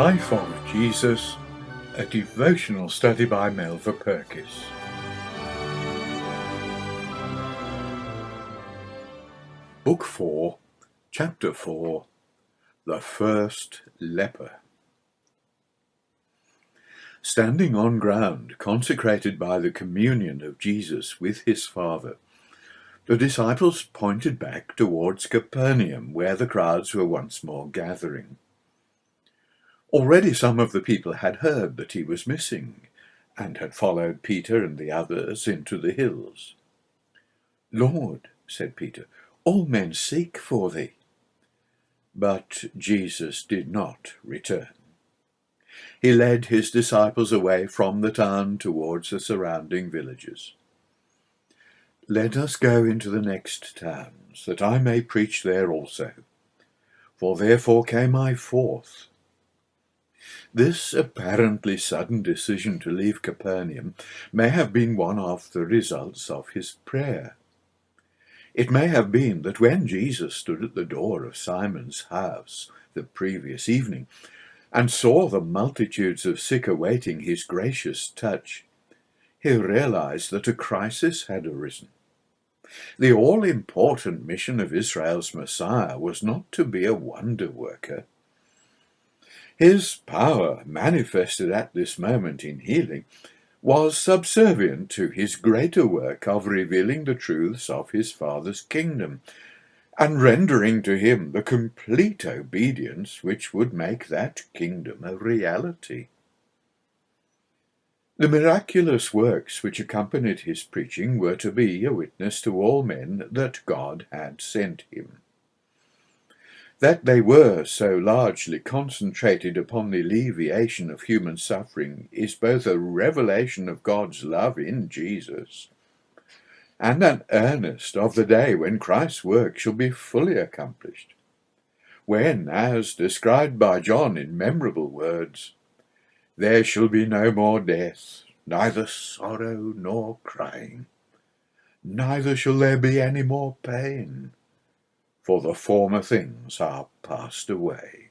Life of Jesus, a devotional study by Melva Purkis. Book 4, Chapter 4, The First Leper. Standing on ground consecrated by the communion of Jesus with his Father, the disciples pointed back towards Capernaum, where the crowds were once more gathering. Already some of the people had heard that he was missing, and had followed Peter and the others into the hills. "Lord," said Peter, "all men seek for thee." But Jesus did not return. He led his disciples away from the town towards the surrounding villages. "Let us go into the next towns, that I may preach there also, for therefore came I forth." This apparently sudden decision to leave Capernaum may have been one of the results of his prayer. It may have been that when Jesus stood at the door of Simon's house the previous evening and saw the multitudes of sick awaiting his gracious touch, he realized that a crisis had arisen. The all-important mission of Israel's Messiah was not to be a wonder worker. His power, manifested at this moment in healing, was subservient to his greater work of revealing the truths of his Father's kingdom, and rendering to him the complete obedience which would make that kingdom a reality. The miraculous works which accompanied his preaching were to be a witness to all men that God had sent him. That they were so largely concentrated upon the alleviation of human suffering is both a revelation of God's love in Jesus and an earnest of the day when Christ's work shall be fully accomplished, when, as described by John in memorable words, "There shall be no more death, neither sorrow nor crying, neither shall there be any more pain, for the former things are passed away."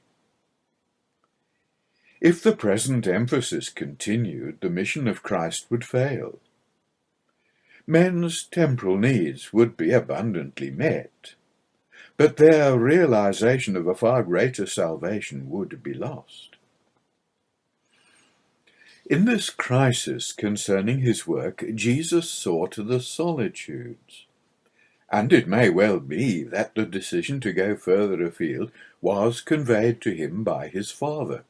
If the present emphasis continued, the mission of Christ would fail. Men's temporal needs would be abundantly met, but their realization of a far greater salvation would be lost. In this crisis concerning his work, Jesus saw to the solitudes. And it may well be that the decision to go further afield was conveyed to him by his Father.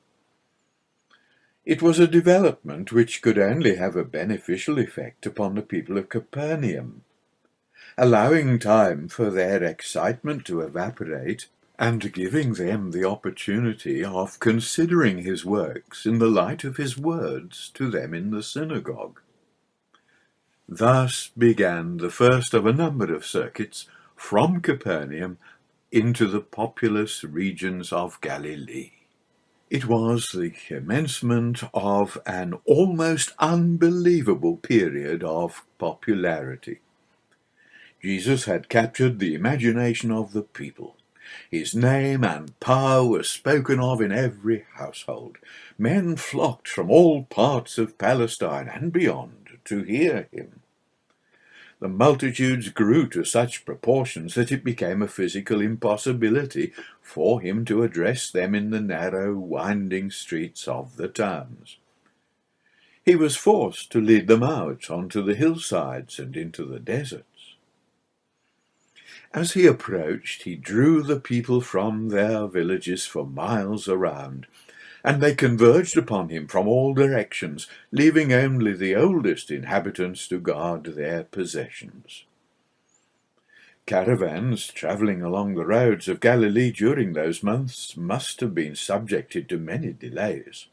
It was a development which could only have a beneficial effect upon the people of Capernaum, allowing time for their excitement to evaporate and giving them the opportunity of considering his works in the light of his words to them in the synagogue. Thus began the first of a number of circuits from Capernaum into the populous regions of Galilee. It was the commencement of an almost unbelievable period of popularity. Jesus had captured the imagination of the people. His name and power were spoken of in every household. Men flocked from all parts of Palestine and beyond to hear him. The multitudes grew to such proportions that it became a physical impossibility for him to address them in the narrow, winding streets of the towns. He was forced to lead them out onto the hillsides and into the deserts. As he approached, he drew the people from their villages for miles around, and they converged upon him from all directions, leaving only the oldest inhabitants to guard their possessions. Caravans travelling along the roads of Galilee during those months must have been subjected to many delays.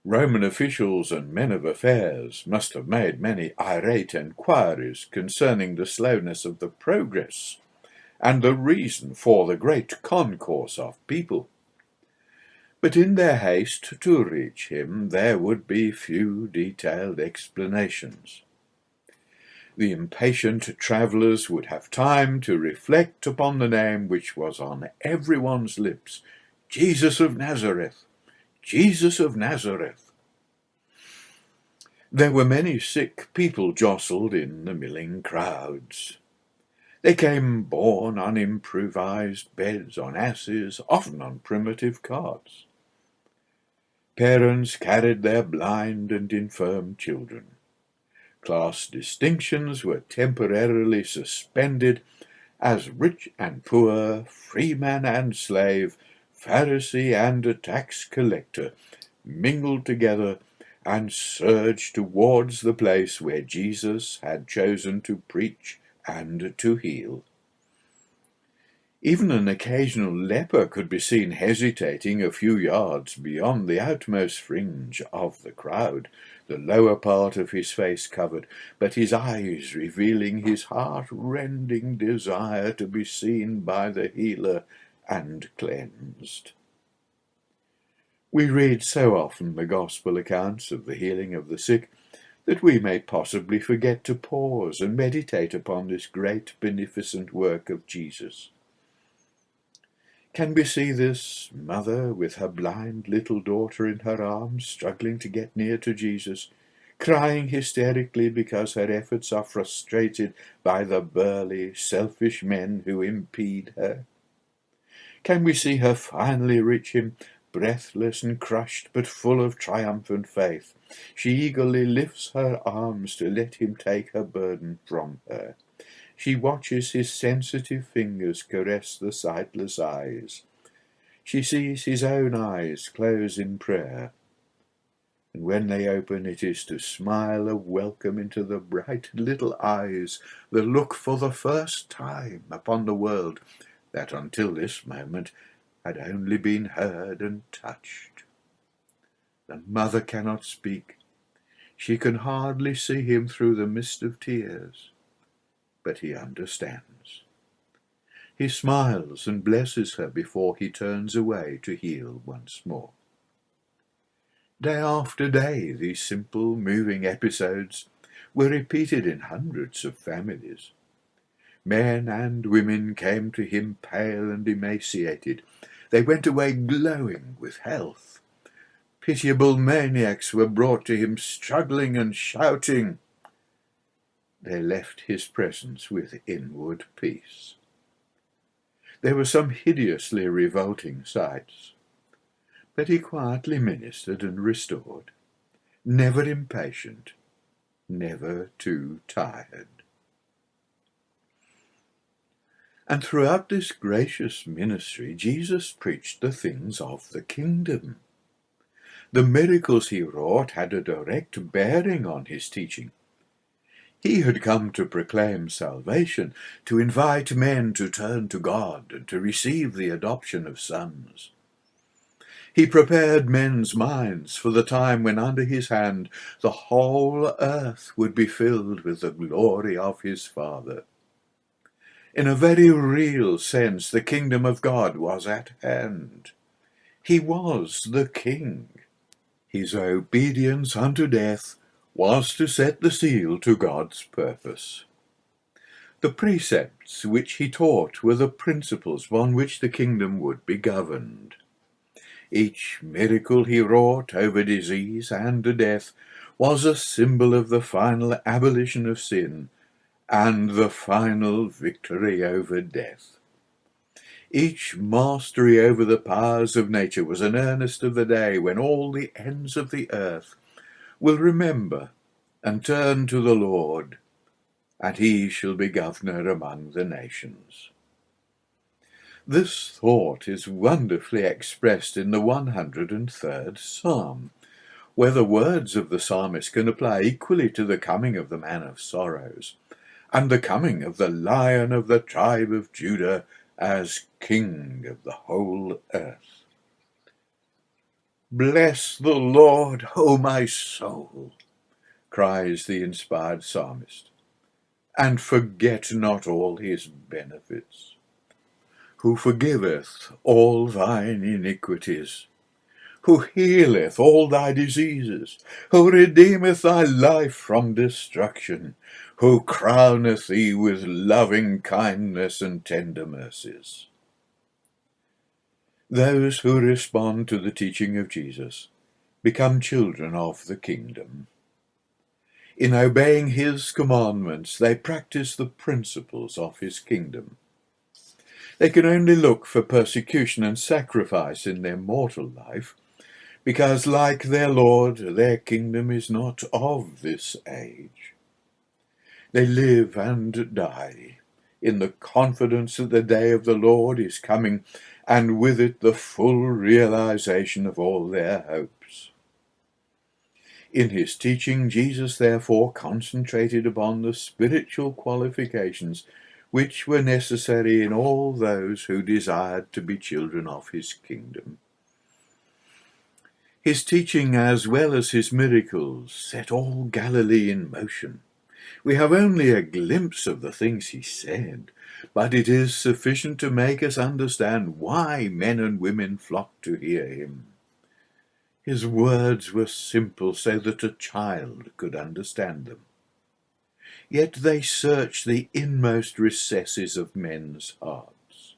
Roman officials and men of affairs must have made many irate enquiries concerning the slowness of the progress and the reason for the great concourse of people. But in their haste to reach him, there would be few detailed explanations. The impatient travellers would have time to reflect upon the name which was on everyone's lips, Jesus of Nazareth, Jesus of Nazareth." There were many sick people jostled in the milling crowds. They came borne on improvised beds, on asses, often on primitive carts. Parents carried their blind and infirm children. Class distinctions were temporarily suspended as rich and poor, freeman and slave, Pharisee and tax collector mingled together and surged towards the place where Jesus had chosen to preach and to heal. Even an occasional leper could be seen hesitating a few yards beyond the outmost fringe of the crowd, the lower part of his face covered, but his eyes revealing his heart-rending desire to be seen by the healer and cleansed. We read so often the gospel accounts of the healing of the sick that we may possibly forget to pause and meditate upon this great beneficent work of Jesus. Can we see this mother with her blind little daughter in her arms, struggling to get near to Jesus, crying hysterically because her efforts are frustrated by the burly, selfish men who impede her? Can we see her finally reach him, breathless and crushed, but full of triumphant faith? She eagerly lifts her arms to let him take her burden from her. She watches his sensitive fingers caress the sightless eyes. She sees his own eyes close in prayer, and when they open it is to smile a welcome into the bright little eyes that look for the first time upon the world that until this moment had only been heard and touched. The mother cannot speak. She can hardly see him through the mist of tears. But he understands. He smiles and blesses her before he turns away to heal once more. Day after day, these simple, moving episodes were repeated in hundreds of families. Men and women came to him pale and emaciated. They went away glowing with health. Pitiable maniacs were brought to him struggling and shouting. They left his presence with inward peace. There were some hideously revolting sights, but he quietly ministered and restored, never impatient, never too tired. And throughout this gracious ministry, Jesus preached the things of the kingdom. The miracles he wrought had a direct bearing on his teaching. He had come to proclaim salvation, to invite men to turn to God and to receive the adoption of sons. He prepared men's minds for the time when under his hand the whole earth would be filled with the glory of his Father. In a very real sense, the kingdom of God was at hand. He was the King. His obedience unto death was to set the seal to God's purpose. The precepts which he taught were the principles upon which the kingdom would be governed. Each miracle he wrought over disease and death was a symbol of the final abolition of sin and the final victory over death. Each mastery over the powers of nature was an earnest of the day when all the ends of the earth will remember and turn to the Lord, and he shall be governor among the nations. This thought is wonderfully expressed in the 103rd Psalm, where the words of the psalmist can apply equally to the coming of the man of sorrows and the coming of the Lion of the tribe of Judah as King of the whole earth. Bless the Lord, O my soul, cries the inspired psalmist, and forget not all his benefits, who forgiveth all thine iniquities, who healeth all thy diseases, who redeemeth thy life from destruction, who crowneth thee with loving kindness and tender mercies. Those who respond to the teaching of Jesus become children of the kingdom. In obeying his commandments, they practice the principles of his kingdom. They can only look for persecution and sacrifice in their mortal life, because, like their Lord, their kingdom is not of this age. They live and die in the confidence that the day of the Lord is coming, and with it the full realization of all their hopes. In his teaching, Jesus therefore concentrated upon the spiritual qualifications which were necessary in all those who desired to be children of his kingdom. His teaching, as well as his miracles, set all Galilee in motion. We have only a glimpse of the things he said, but it is sufficient to make us understand why men and women flocked to hear him. His words were simple, so that a child could understand them. Yet they searched the inmost recesses of men's hearts.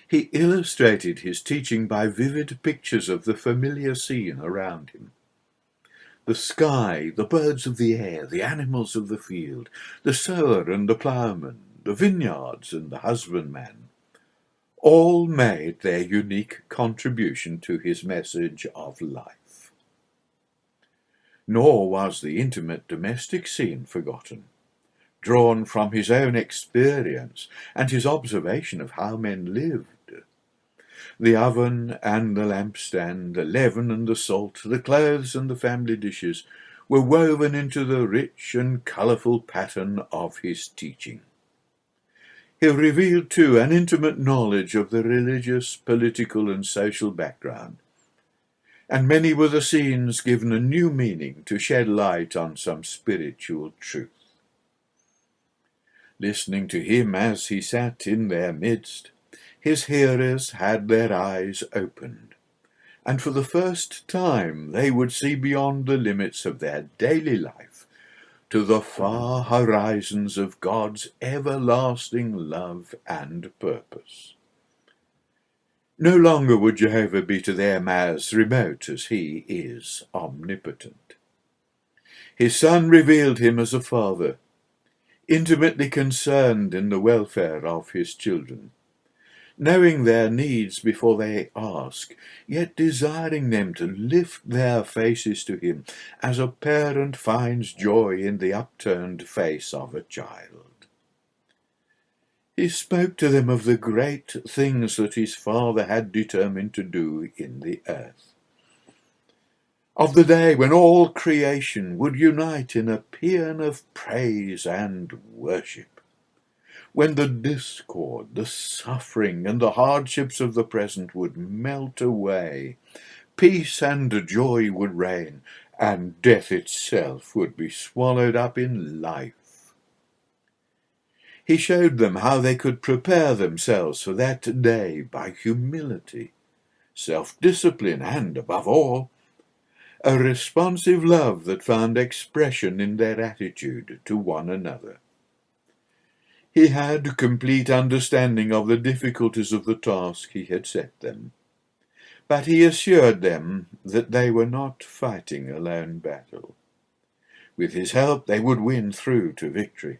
He illustrated his teaching by vivid pictures of the familiar scene around him. The sky, the birds of the air, the animals of the field, the sower and the ploughman, the vineyards and the husbandman, all made their unique contribution to his message of life. Nor was the intimate domestic scene forgotten, drawn from his own experience and his observation of how men lived. The oven and the lampstand, the leaven and the salt, the clothes and the family dishes were woven into the rich and colourful pattern of his teaching. He revealed, too, an intimate knowledge of the religious, political and social background, and many were the scenes given a new meaning to shed light on some spiritual truth. Listening to him as he sat in their midst, his hearers had their eyes opened, and for the first time they would see beyond the limits of their daily life to the far horizons of God's everlasting love and purpose. No longer would Jehovah be to them as remote as he is omnipotent. His Son revealed him as a father, intimately concerned in the welfare of his children, knowing their needs before they ask, yet desiring them to lift their faces to him, as a parent finds joy in the upturned face of a child. He spoke to them of the great things that his Father had determined to do in the earth, of the day when all creation would unite in a paean of praise and worship, when the discord, the suffering, and the hardships of the present would melt away, peace and joy would reign, and death itself would be swallowed up in life. He showed them how they could prepare themselves for that day by humility, self-discipline, and, above all, a responsive love that found expression in their attitude to one another. He had complete understanding of the difficulties of the task he had set them, but he assured them that they were not fighting a lone battle. With his help they would win through to victory.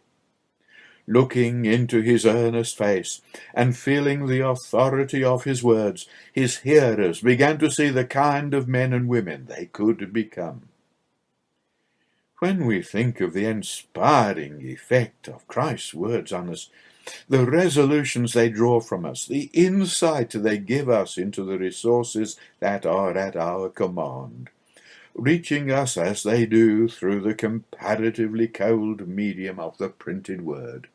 Looking into his earnest face and feeling the authority of his words, his hearers began to see the kind of men and women they could become. When we think of the inspiring effect of Christ's words on us, the resolutions they draw from us, the insight they give us into the resources that are at our command, reaching us as they do through the comparatively cold medium of the printed word,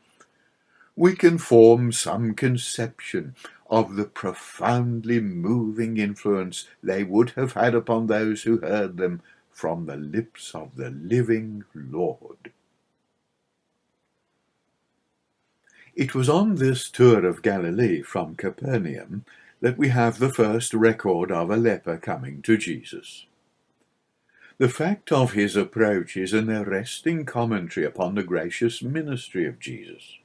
we can form some conception of the profoundly moving influence they would have had upon those who heard them from the lips of the living Lord. It was on this tour of Galilee from Capernaum that we have the first record of a leper coming to Jesus. The fact of his approach is an arresting commentary upon the gracious ministry of Jesus.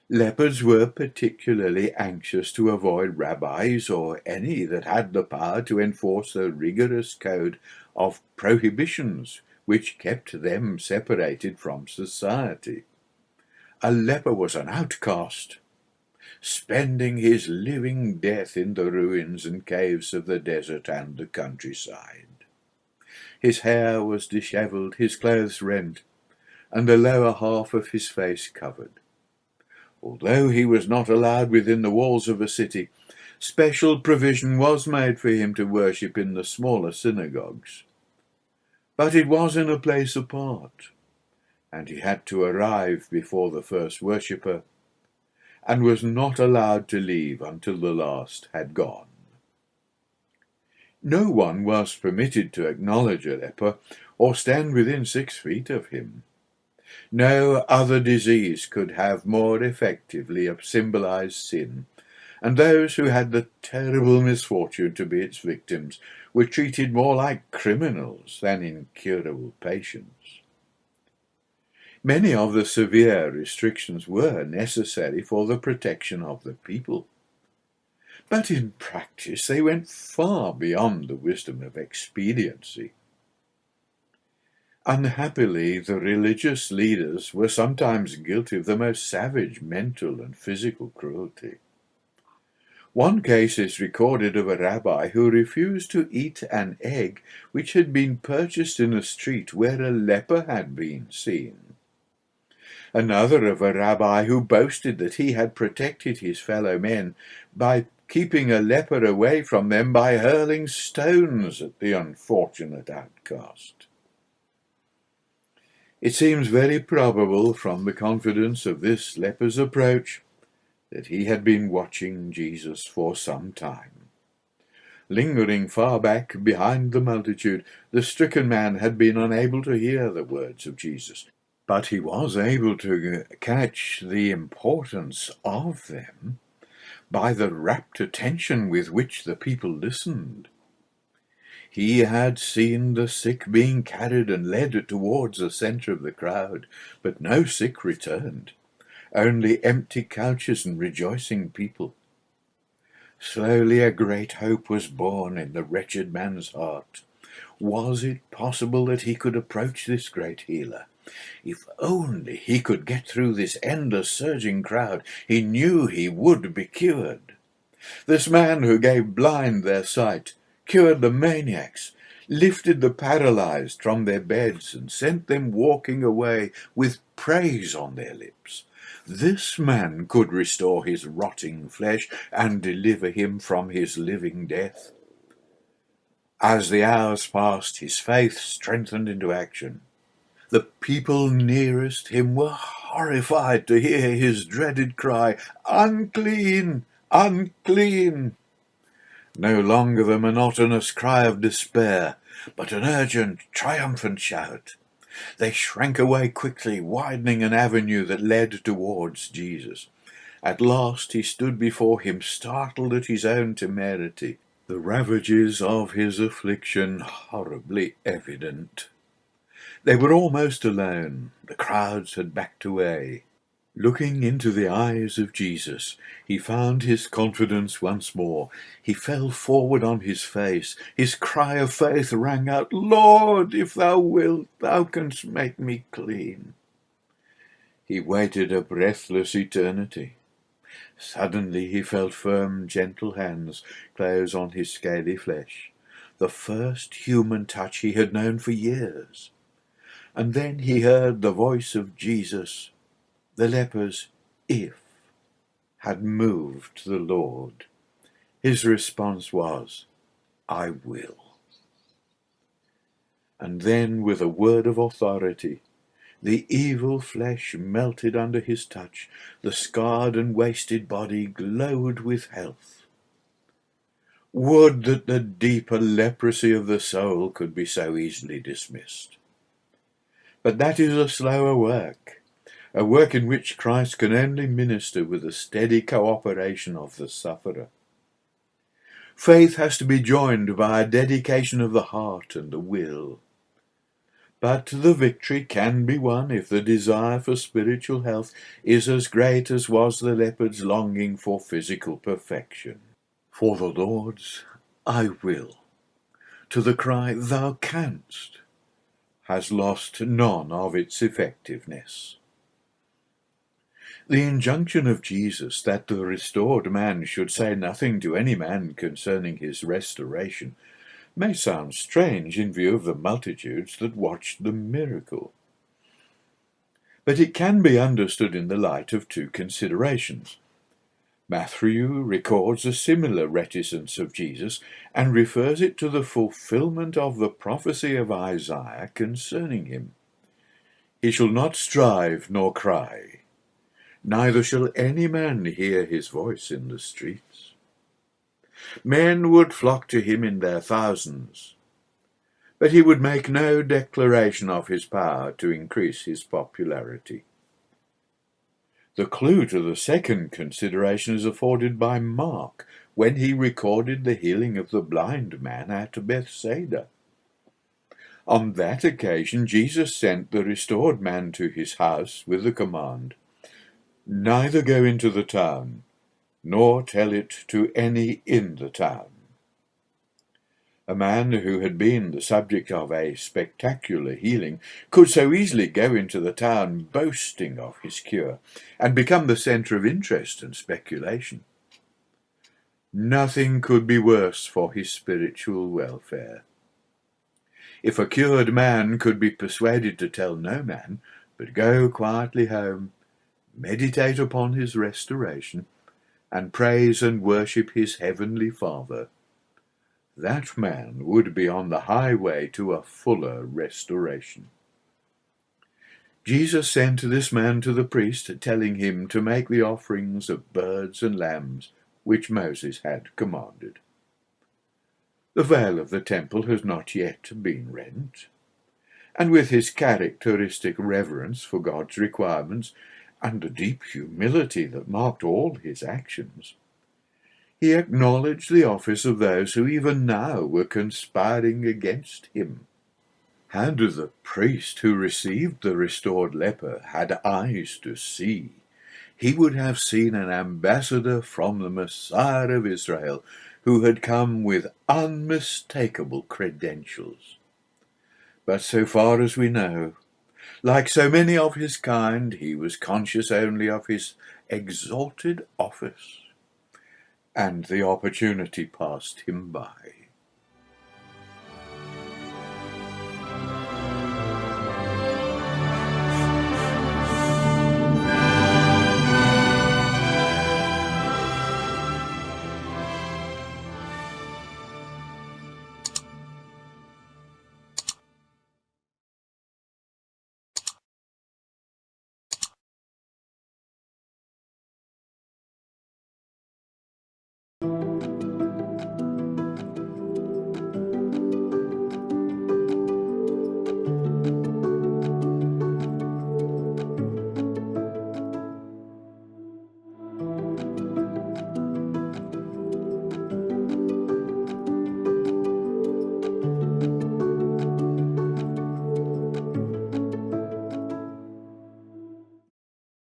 Lepers were particularly anxious to avoid rabbis or any that had the power to enforce a rigorous code of prohibitions which kept them separated from society. A leper was an outcast, spending his living death in the ruins and caves of the desert and the countryside. His hair was dishevelled, his clothes rent, and the lower half of his face covered. Although he was not allowed within the walls of a city, special provision was made for him to worship in the smaller synagogues. But it was in a place apart, and he had to arrive before the first worshipper, and was not allowed to leave until the last had gone. No one was permitted to acknowledge a leper or stand within 6 feet of him. No other disease could have more effectively symbolized sin, and those who had the terrible misfortune to be its victims were treated more like criminals than incurable patients. Many of the severe restrictions were necessary for the protection of the people, but in practice they went far beyond the wisdom of expediency. Unhappily, the religious leaders were sometimes guilty of the most savage mental and physical cruelty. One case is recorded of a rabbi who refused to eat an egg which had been purchased in a street where a leper had been seen. Another of a rabbi who boasted that he had protected his fellow men by keeping a leper away from them by hurling stones at the unfortunate outcast. It seems very probable from the confidence of this leper's approach that he had been watching Jesus for some time. Lingering far back behind the multitude, the stricken man had been unable to hear the words of Jesus, but he was able to catch the importance of them by the rapt attention with which the people listened. He had seen the sick being carried and led towards the centre of the crowd, but no sick returned, only empty couches and rejoicing people. Slowly a great hope was born in the wretched man's heart. Was it possible that he could approach this great healer? If only he could get through this endless surging crowd, he knew he would be cured. This man who gave blind their sight, cured the maniacs, lifted the paralyzed from their beds, and sent them walking away with praise on their lips. This man could restore his rotting flesh and deliver him from his living death. As the hours passed, his faith strengthened into action. The people nearest him were horrified to hear his dreaded cry, "Unclean! Unclean!" No longer the monotonous cry of despair, but an urgent, triumphant shout. They shrank away quickly, widening an avenue that led towards Jesus. At last he stood before him, startled at his own temerity, the ravages of his affliction horribly evident. They were almost alone. The crowds had backed away. Looking into the eyes of Jesus, he found his confidence once more. He fell forward on his face. His cry of faith rang out, "Lord, if thou wilt, thou canst make me clean." He waited a breathless eternity. Suddenly he felt firm, gentle hands close on his scaly flesh, the first human touch he had known for years. And then he heard the voice of Jesus. The leper's "if" had moved the Lord. His response was, "I will." And then, with a word of authority, the evil flesh melted under his touch. The scarred and wasted body glowed with health. Would that the deeper leprosy of the soul could be so easily dismissed. But that is a slower work. A work in which Christ can only minister with the steady cooperation of the sufferer. Faith has to be joined by a dedication of the heart and the will. But the victory can be won if the desire for spiritual health is as great as was the leopard's longing for physical perfection. For the Lord's "I will," to the cry "Thou canst," has lost none of its effectiveness. The injunction of Jesus that the restored man should say nothing to any man concerning his restoration may sound strange in view of the multitudes that watched the miracle. But it can be understood in the light of two considerations. Matthew records a similar reticence of Jesus and refers it to the fulfillment of the prophecy of Isaiah concerning him. He shall not strive nor cry, neither shall any man hear his voice in the streets. Men would flock to him in their thousands, but he would make no declaration of his power to increase his popularity. The clue to the second consideration is afforded by Mark when he recorded the healing of the blind man at Bethsaida. On that occasion, Jesus sent the restored man to his house with the command, "Neither go into the town, nor tell it to any in the town." A man who had been the subject of a spectacular healing could so easily go into the town boasting of his cure and become the centre of interest and speculation. Nothing could be worse for his spiritual welfare. If a cured man could be persuaded to tell no man, but go quietly home, meditate upon his restoration, and praise and worship his heavenly Father, that man would be on the highway to a fuller restoration. Jesus sent this man to the priest, telling him to make the offerings of birds and lambs which Moses had commanded. The veil of the temple has not yet been rent, and with his characteristic reverence for God's requirements and the deep humility that marked all his actions, he acknowledged the office of those who even now were conspiring against him. Had the priest who received the restored leper had eyes to see, he would have seen an ambassador from the Messiah of Israel who had come with unmistakable credentials. But so far as we know, like so many of his kind, he was conscious only of his exalted office, and the opportunity passed him by.